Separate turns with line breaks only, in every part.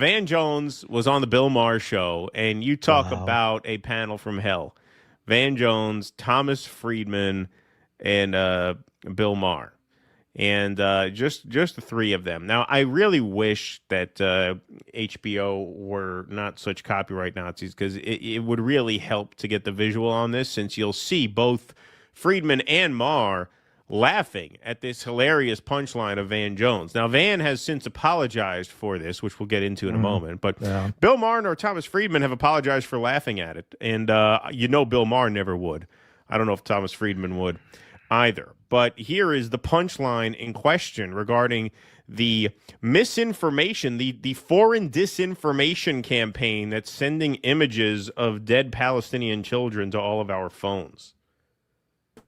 Van Jones was on the Bill Maher show, and you talk
Wow.
about a panel from hell. Van Jones, Thomas Friedman, and Bill Maher. And just the three of them. Now, I really wish that HBO were not such copyright Nazis, because it would really help to get the visual on this, since you'll see both Friedman and Maher laughing at this hilarious punchline of Van Jones. Now, Van has since apologized for this, which we'll get into in a moment. But
Yeah.
Bill Maher or Thomas Friedman have apologized for laughing at it. And Bill Maher never would. I don't know if Thomas Friedman would either. But here is the punchline in question regarding the misinformation, the foreign disinformation campaign that's sending images of dead Palestinian children to all of our phones.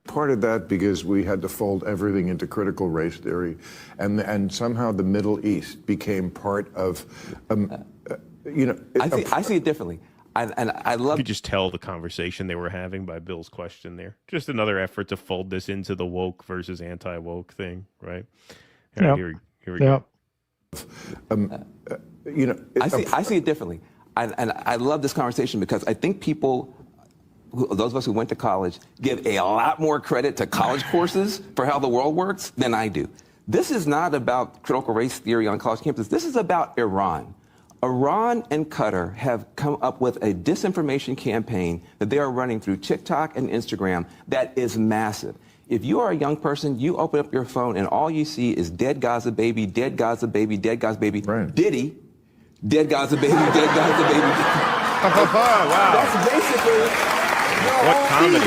Part of that because we had to fold everything into critical race theory, and somehow the Middle East became part of,
I see it differently. I love.
You could just tell the conversation they were having by Bill's question there. Just another effort to fold this into the woke versus anti-woke thing, right? All right, here we go.
I see it differently. I love this conversation because I think people, those of us who went to college, give a lot more credit to college courses for how the world works than I do. This is not about critical race theory on college campuses. This is about Iran. Iran and Qatar have come up with a disinformation campaign that they are running through TikTok and Instagram that is massive. If you are a young person, you open up your phone and all you see is dead Gaza baby, dead Gaza baby, dead Gaza baby,
right.
Diddy, dead Gaza baby, dead Gaza baby.
Wow.
That's basically
What comedy.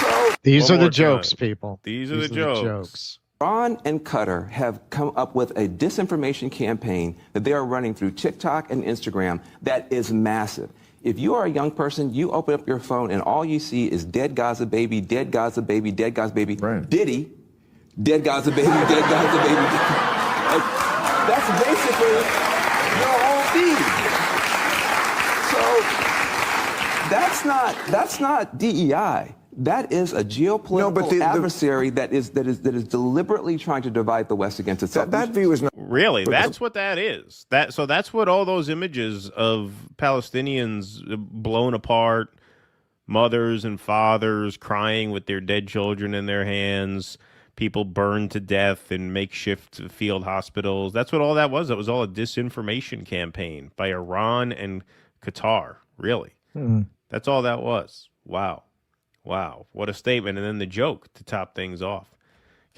So
These
One
are the
more
jokes,
time.
people.
These are the jokes.
Iran and Qatar have come up with a disinformation campaign that they are running through TikTok and Instagram that is massive. If you are a young person, you open up your phone and all you see is dead Gaza baby, dead Gaza baby, dead Gaza baby,
right.
Diddy, dead Gaza baby, dead Gaza baby. That's basically the whole feed. So that's not DEI. That is a geopolitical adversary that is deliberately trying to divide the West against itself.
That view is not
Really, that's what that is. That's what all those images of Palestinians blown apart, mothers and fathers crying with their dead children in their hands, people burned to death in makeshift field hospitals. That's what all that was. It was all a disinformation campaign by Iran and Qatar. Really, that's all that was. Wow. Wow, what a statement. And then the joke to top things off.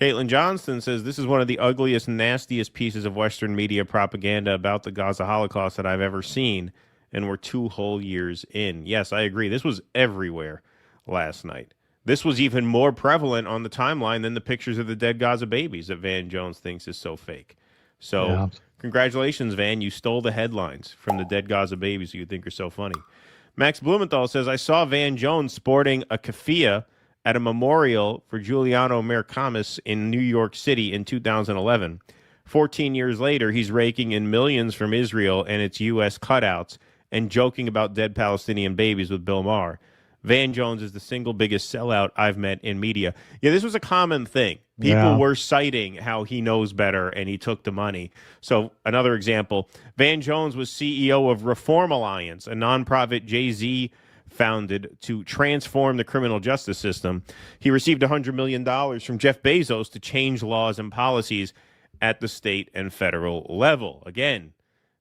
Caitlin Johnston says, this is one of the ugliest, nastiest pieces of Western media propaganda about the Gaza Holocaust that I've ever seen, and we're 2 whole years in. Yes, I agree. This was everywhere last night. This was even more prevalent on the timeline than the pictures of the dead Gaza babies that Van Jones thinks is so fake. So Congratulations, Van. You stole the headlines from the dead Gaza babies you think are so funny. Max Blumenthal says, I saw Van Jones sporting a keffiyeh at a memorial for Giuliano Mercamis in New York City in 2011. 14 years later, he's raking in millions from Israel and its U.S. cutouts and joking about dead Palestinian babies with Bill Maher. Van Jones is the single biggest sellout I've met in media. Yeah, this was a common thing. People were citing how he knows better and he took the money. So another example, Van Jones was CEO of Reform Alliance, a nonprofit Jay-Z founded to transform the criminal justice system. He received $100 million from Jeff Bezos to change laws and policies at the state and federal level. Again,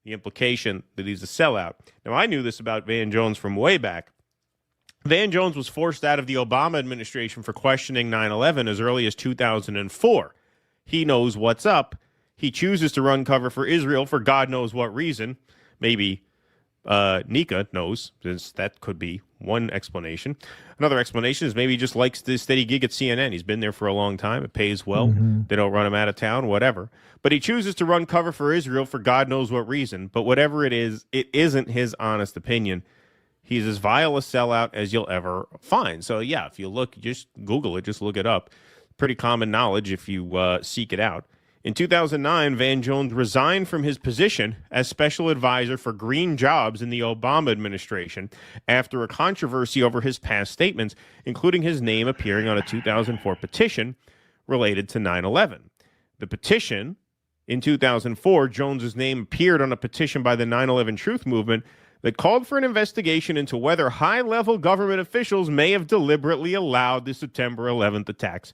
the implication that he's a sellout. Now, I knew this about Van Jones from way back. Van Jones was forced out of the Obama administration for questioning 9/11 as early as 2004. He knows what's up. He chooses to run cover for Israel for God knows what reason. Maybe Nika knows, since that could be one explanation. Another explanation is maybe he just likes the steady gig at CNN. He's been there for a long time. It pays well. They don't run him out of town, whatever. But he chooses to run cover for Israel for God knows what reason. But whatever it isn't his honest opinion. He's as vile a sellout as you'll ever find. So, yeah, if you look, just Google it, just look it up. Pretty common knowledge if you seek it out. In 2009, Van Jones resigned from his position as special advisor for green jobs in the Obama administration after a controversy over his past statements, including his name appearing on a 2004 petition related to 9/11. The petition In 2004, Jones's name appeared on a petition by the 9/11 Truth Movement that called for an investigation into whether high-level government officials may have deliberately allowed the September 11th attacks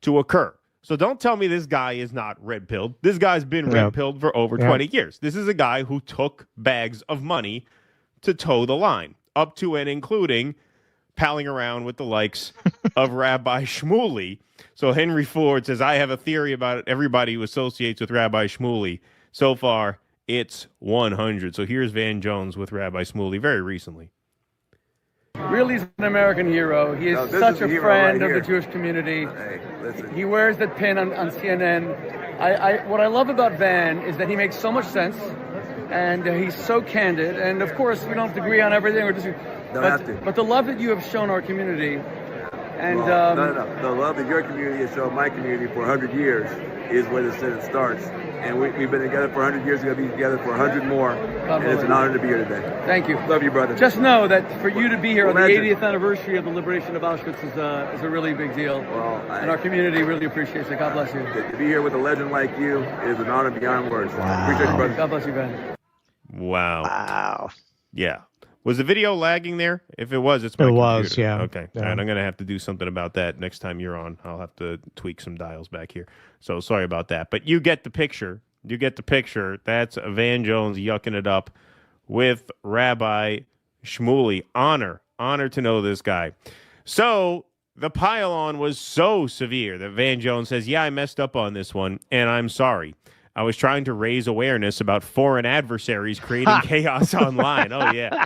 to occur. So don't tell me this guy is not red-pilled. This guy's been red-pilled for over 20 years. This is a guy who took bags of money to toe the line, up to and including palling around with the likes of Rabbi Shmuley. So Henry Ford says, I have a theory about everybody who associates with Rabbi Shmuley. So far, it's 100. So here's Van Jones with Rabbi Shmuley very recently.
Really, he's an American hero. He is such a friend of the Jewish community.
Hey,
he wears that pin on CNN. What I love about Van is that he makes so much sense, and he's so candid. And of course, we don't have to agree on everything. But the love that you have shown our community, and
the love that your community has shown my community for 100 years is where the sentence starts. And we've been together for 100 years. We're going to be together for 100 more. And it's an honor to be here today.
Thank you.
Love you, brother.
Just know that for you to be here on the 80th anniversary of the liberation of Auschwitz is a really big deal. And our community really appreciates it. God bless you.
To be here with a legend like you is an honor beyond words.
Wow.
Appreciate you, brother.
God bless you, Ben.
Wow.
Wow.
Yeah. Was the video lagging there? If it was, it's my computer.
Was, yeah.
Okay.
Yeah.
All right, I'm going to have to do something about that next time you're on. I'll have to tweak some dials back here. So sorry about that. But you get the picture. You get the picture. That's Van Jones yucking it up with Rabbi Shmuley. Honor to know this guy. So the pile-on was so severe that Van Jones says, yeah, I messed up on this one, and I'm sorry. I was trying to raise awareness about foreign adversaries creating chaos online. Oh, yeah.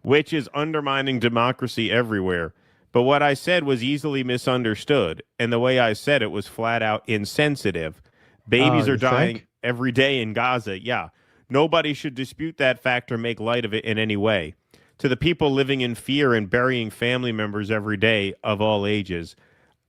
Which is undermining democracy everywhere. But what I said was easily misunderstood, and the way I said it was flat out insensitive. Babies are dying every day in Gaza. Yeah. Nobody should dispute that fact or make light of it in any way. To the people living in fear and burying family members every day of all ages,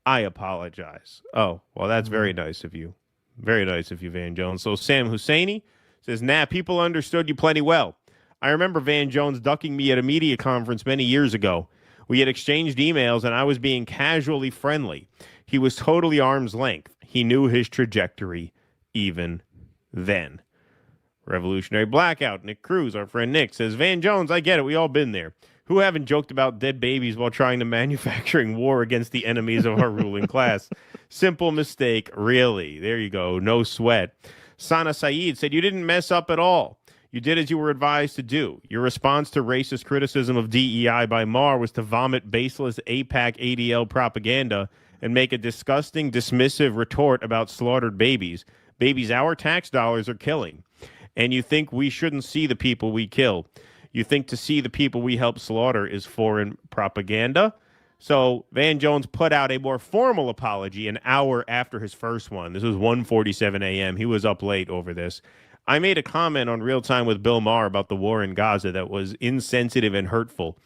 I apologize. Oh, well, that's very nice of you. Very nice of you, Van Jones. So Sam Husseini says, nah, people understood you plenty well. I remember Van Jones ducking me at a media conference many years ago. We had exchanged emails, and I was being casually friendly. He was totally arm's length. He knew his trajectory even then. Revolutionary Blackout, Nick Cruz, our friend Nick, says, Van Jones, I get it. We all been there. Who haven't joked about dead babies while trying to manufacturing war against the enemies of our ruling class? Simple mistake, really. There you go. No sweat. Sana Saeed said, you didn't mess up at all. You did as you were advised to do. Your response to racist criticism of DEI by Maher was to vomit baseless AIPAC ADL propaganda and make a disgusting, dismissive retort about slaughtered babies. Babies our tax dollars are killing. And you think we shouldn't see the people we kill. You think to see the people we help slaughter is foreign propaganda? So Van Jones put out a more formal apology an hour after his first one. This was 1:47 a.m. He was up late over this. I made a comment on Real Time with Bill Maher about the war in Gaza that was insensitive and hurtful.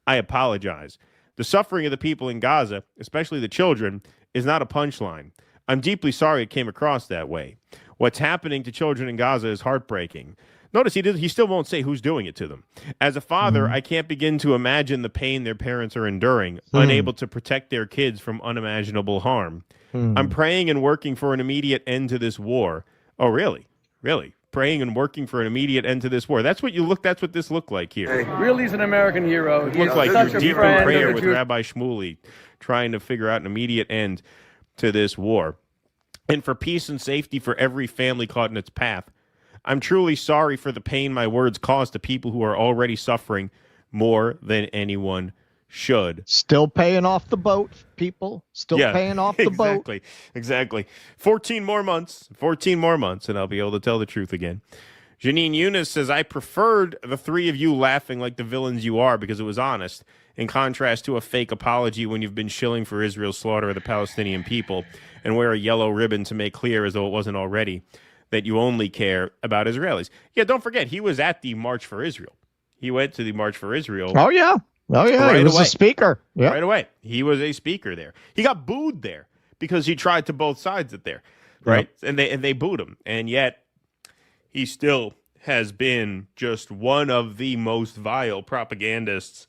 I apologize. The suffering of the people in Gaza, especially the children, is not a punchline. I'm deeply sorry it came across that way. What's happening to children in Gaza is heartbreaking. Notice he still won't say who's doing it to them. As a father, I can't begin to imagine the pain their parents are enduring, unable to protect their kids from unimaginable harm. I'm praying and working for an immediate end to this war. Oh, really? Really? Praying and working for an immediate end to this war. That's what this looked like here.
Really, he's an American hero.
It looked like you're deep in prayer with Rabbi Shmuley, trying to figure out an immediate end to this war. And for peace and safety for every family caught in its path. I'm truly sorry for the pain my words caused to people who are already suffering more than anyone should.
Still paying off the boat, people. Still paying off the boat.
Exactly. 14 more months, and I'll be able to tell the truth again. Janine Eunice says, I preferred the three of you laughing like the villains you are because it was honest, in contrast to a fake apology when you've been shilling for Israel's slaughter of the Palestinian people and wear a yellow ribbon to make clear, as though it wasn't already, that you only care about Israelis. Yeah, don't forget, he was at the March for Israel. He went to the March for Israel.
Oh, yeah. Right, he was a speaker. Yep.
Right away. He was a speaker there. He got booed there because he tried to both sides it there, right? Yep. And they booed him. And yet he still has been just one of the most vile propagandists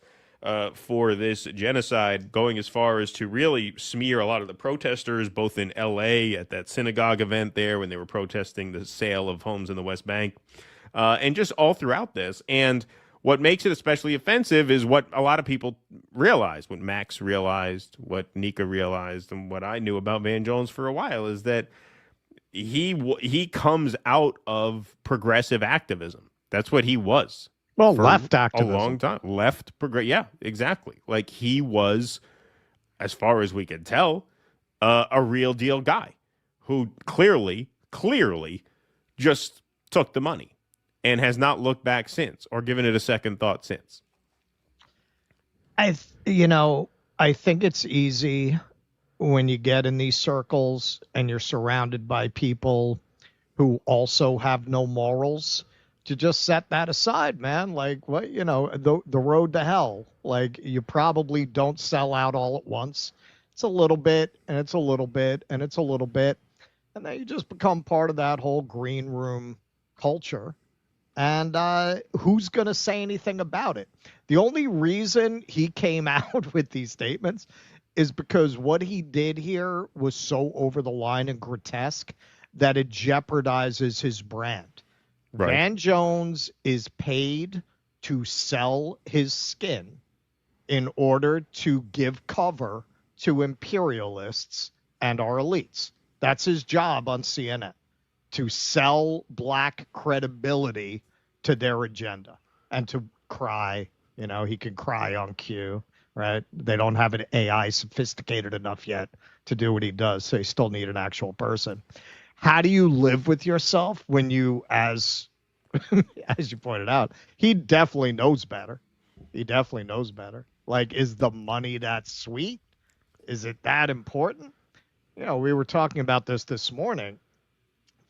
for this genocide, going as far as to really smear a lot of the protesters, both in L.A. at that synagogue event there when they were protesting the sale of homes in the West Bank, and just all throughout this. And what makes it especially offensive is what a lot of people realized, what Max realized, what Nika realized, and what I knew about Van Jones for a while, is that he comes out of progressive activism. That's what he was.
Well,
For
left activism.
a long time. Yeah, exactly. Like, he was, as far as we could tell, a real deal guy who clearly just took the money and has not looked back since or given it a second thought since.
I think it's easy when you get in these circles and you're surrounded by people who also have no morals to just set that aside, man. Like, what, the road to hell. Like, you probably don't sell out all at once. It's a little bit, and it's a little bit, and it's a little bit. And then you just become part of that whole green room culture. And who's going to say anything about it? The only reason he came out with these statements is because what he did here was so over the line and grotesque that it jeopardizes his brand. Right. Van Jones is paid to sell his skin in order to give cover to imperialists and our elites. That's his job on CNN, to sell black credibility to their agenda and to cry. He can cry on cue, right? They don't have an AI sophisticated enough yet to do what he does, so you still need an actual person. How do you live with yourself when you, as you pointed out, he definitely knows better. Like, is the money that sweet? Is it that important? We were talking about this morning.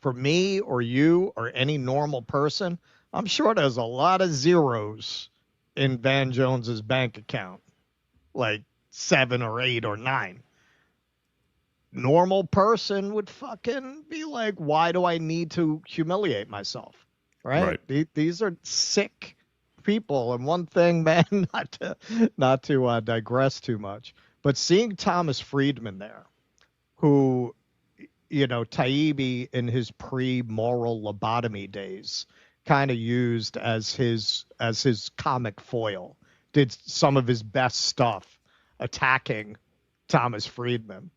For me or you or any normal person, I'm sure there's a lot of zeros in Van Jones's bank account, like 7 or 8 or 9. Normal person would fucking be like, why do I need to humiliate myself? Right. These are sick people. And one thing, man, not to digress too much, but seeing Thomas Friedman there, who, Taibbi in his pre-moral lobotomy days kind of used as his comic foil, did some of his best stuff attacking Thomas Friedman.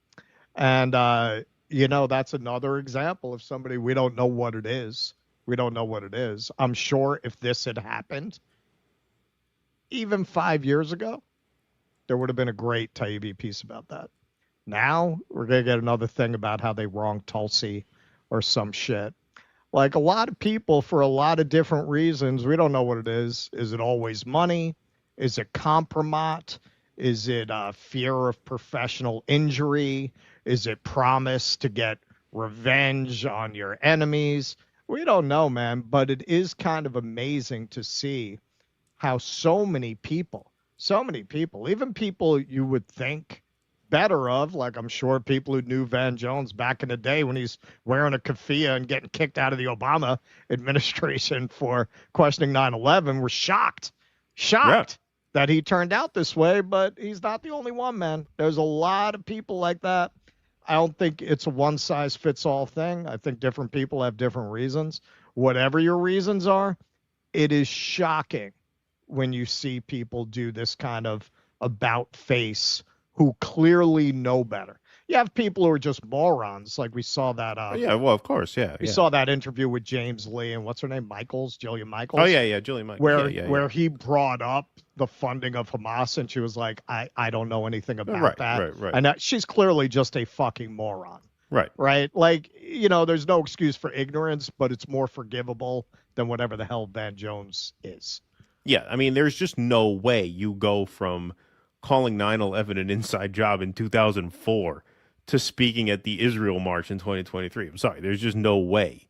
And, that's another example of somebody, we don't know what it is. I'm sure if this had happened even 5 years ago, there would have been a great Taibbi piece about that. Now we're going to get another thing about how they wronged Tulsi or some shit. Like, a lot of people, for a lot of different reasons, we don't know what it is. Is it always money? Is it compromise? Is it fear of professional injury? Is it promise to get revenge on your enemies? We don't know, man, but it is kind of amazing to see how so many people, even people you would think better of, like I'm sure people who knew Van Jones back in the day when he's wearing a keffiyeh and getting kicked out of the Obama administration for questioning 9/11, were shocked that he turned out this way, but he's not the only one, man. There's a lot of people like that. I don't think it's a one-size-fits-all thing. I think different people have different reasons. Whatever your reasons are, it is shocking when you see people do this kind of about-face who clearly know better. You have people who are just morons, like we saw that.
Of course, yeah.
We saw that interview with James Lee and what's her name, Jillian Michaels.
Oh yeah, Jillian Michaels.
Where he brought up the funding of Hamas, and she was like, I don't know anything about that.
Right.
And she's clearly just a fucking moron. Right. Like, there's no excuse for ignorance, but it's more forgivable than whatever the hell Van Jones is.
Yeah, I mean, there's just no way you go from calling 9/11 an inside job in 2004 to speaking at the Israel March in 2023. I'm sorry, there's just no way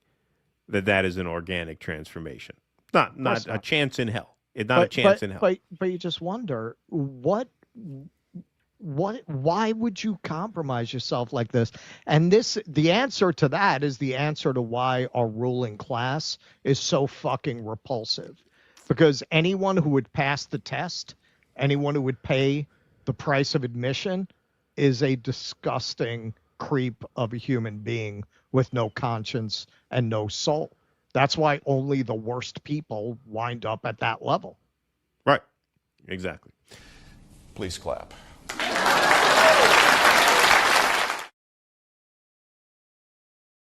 that is an organic transformation. Not a chance in hell. It's not a chance in hell.
But you just wonder, why would you compromise yourself like this? And the answer to that is the answer to why our ruling class is so fucking repulsive. Because anyone who would pass the test Anyone who would pay the price of admission is a disgusting creep of a human being with no conscience and no soul. That's why only the worst people wind up at that level.
Right. Exactly.
Please clap.